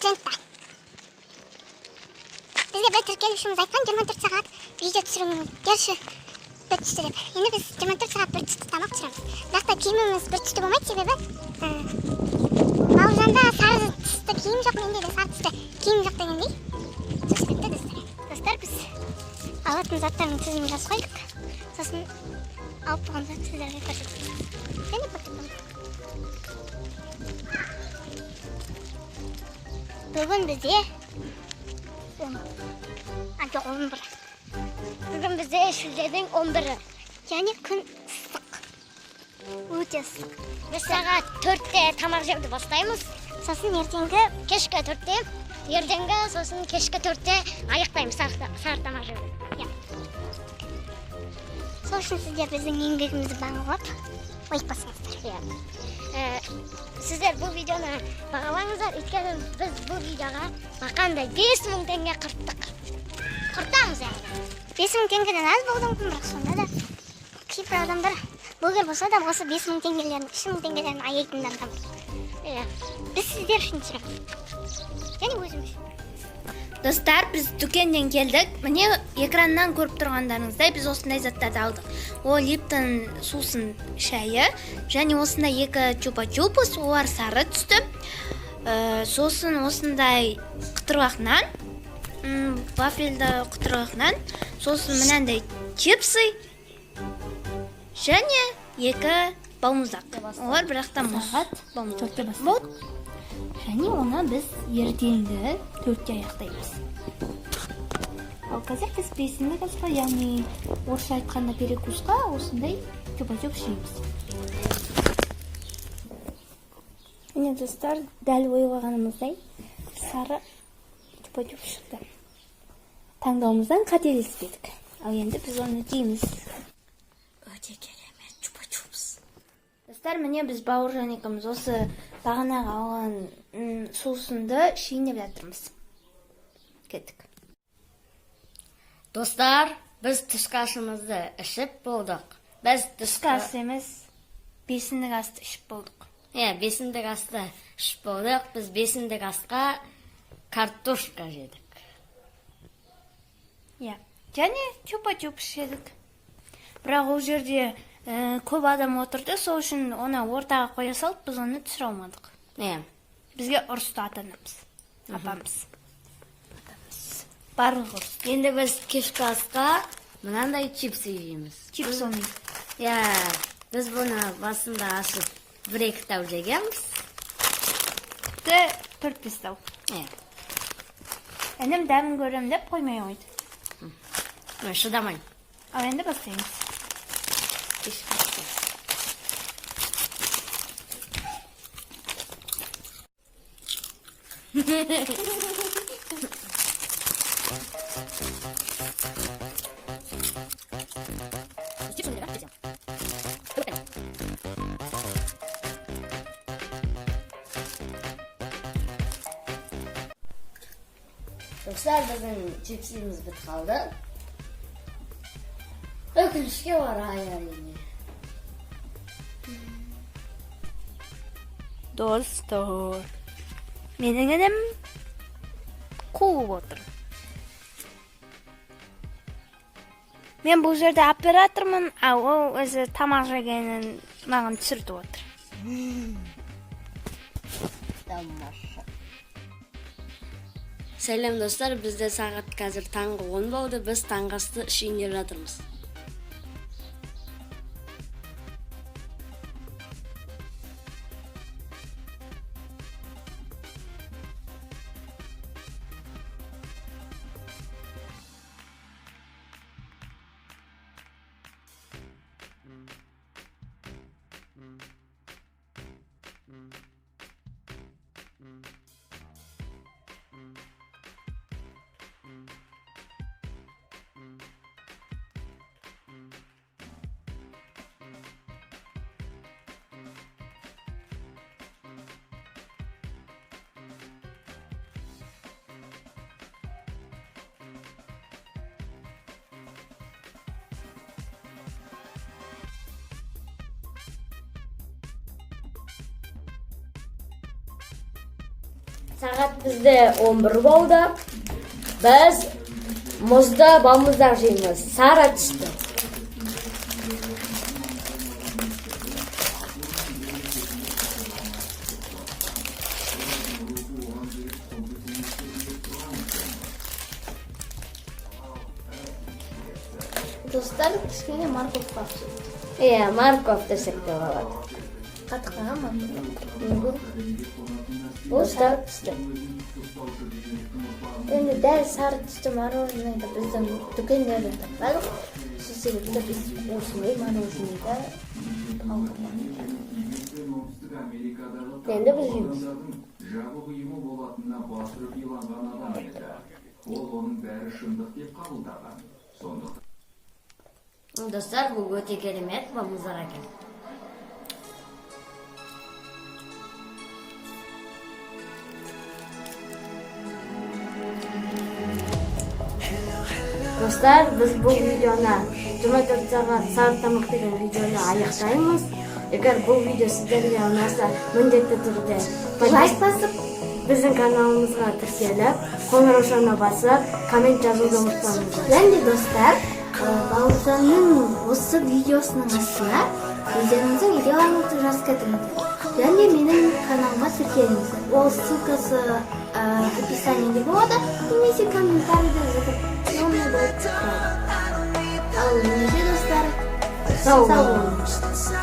трендта. Бізге бір тіркелушіміз айтқан 24 сағат видео түсіріңіздерші бір түсті деп. Енді біз 24 сағат бір түсті тамақ түсіреміз. Бірақ та киіміміз бір түсті болмайды, себебі Бауыржанда сары түсті киім жоқ, менде де сары түсті киім жоқ дегендей. Сол себепті достар, біз алатын заттардың тізімін жазып қойдық. Сосын алып болғанда сіздерге көрсетеміз. Және көрсетеміз. Бүгін бізде Бүгін бізде шілденің 11-і. Және күн ыстық. Өте ыстық. Біз сағат 4-те тамақ жеуді бастаймыз. Сосын кешкі 4-те, сосын кешкі 4-те аяқтаймыз сағат тамақ жеуді. Сол үшін сіздер біздің еңбегімізді бағалап ойытпасыңыздар. Сіздер бұл видеоны бағалаңыздар, өйткені біз бұл видеоға бақандай 5000 теңге құрттық. Құртамыз яғни. 5000 теңгеден аз болуы мүмкін, бірақ сонда да кейбір адамдар блогер болса да осы 5000 теңгелерін, 3000 теңгелерін аяйтындан табылды. Біз сіздер үшін түсіреміз. Және өзім үшін. Достар, біз дүкенден келдік. Міне экраннан көріп тұрғандарыңыздай біз осындай заттарды алдық. Ол Липтон сусын шайы, және осындай 2 чупа-чупс, олар сары түсті. Сосын осындай қытырғақ нан, вафельді қытырғақ нан, сосын мынандай чипсы, және 2 балмұздақ. Олар бірақтан болды. Және оны біз ертеңді 4-те аяқтаймыз. Ал қазір біз 5-ні асқа, яғни орысша айтқанда перекусқа осындай чупа-чуп жейміз. Міне достар, дәл ойлағанымыздай сары чупа-чуп шықты. Таңдауымыздан қателеспедік. Ал енді біз оны жейміз. Өте керемет чупа-чупс. Достар, міне біз Бауыржан екеуміз осы бағанағы алған сусынды шейінеп жатырмыз. Кеттік. Достар, біз түскі асымызды ішіп болдық. Біз Түскі ас емес, 5-ндік асты ішіп болдық. 5-ндік асты ішіп болдық. Біз 5-ндік асқа картошка жедік. Және чупа-чупс жедік. Бірақ ол жерде көп адам отырды, сол үшін оны ортаға қоя салып, біз оны түсіре алмадық. Бізге ұрысты ата-анамыз, апамыз. Барлық ұрысты. Енді біз кешкі асқа мынандай чипсы жейміз. Чипс олмейді. Біз бұны басында ашып 1-2 тау жегенбіз. 4-5 тау. Әнім дәмін көрем деп қоймай қойды. Шыдамай. Ал енді бастаймыз. Достар, біздің чипсіміз біт қалды. Өкінішке орай әрине. Достар, менің інім қуып отыр. Мен бұл жерде оператормын, ал ол өзі тамақ жегенін маған түсіртіп отыр. Сәлем достар, бізде сағат қазір таңғы 10 болды, біз таңғы асты ішейіндеп жатырмыз. Saat bizde 11 bo'ldi. Biz muzda balmuzlar yeymiz. Sara tushdi. Do'stlar, kichkina morkov qopchi. Markov desak da bo'ladi. Qatiqdan morkov. Do'stlar tushdi. Endi dal sari tusda мороженое bizdan do'konlardan topamiz. Xususiyda biz o'smay мороженое Endi biz yeymiz. Жабық ұйымы болатынына бастырып иланған адам еді. Ол оның бәрі шындық деп қабылдаған. Сондықтан Do'stlar, bu o'ta kerak balmuzlar ekan. Do'stlar, biz bu videoni 24 soat sartamoq degan videoni aniqlaymiz. Agar bu video sizlarga yoqsa, mendekda turdi. like bosib, Bizning kanalimizga tirkalib, qo'ng'iroqchani bosib, komment yozishni unutmanglar. Endi do'stlar, Baurzanning o'zi videosining ostida o'zingizning videolaringizni yozgatingiz. Ya'ni mening kanalimga tirkalingiz. O ссылкасы в описании bo'ladi. Немесе kommentariyada yozib qo'ying. Al, do'stlar. Sağ olun. Sağ olun.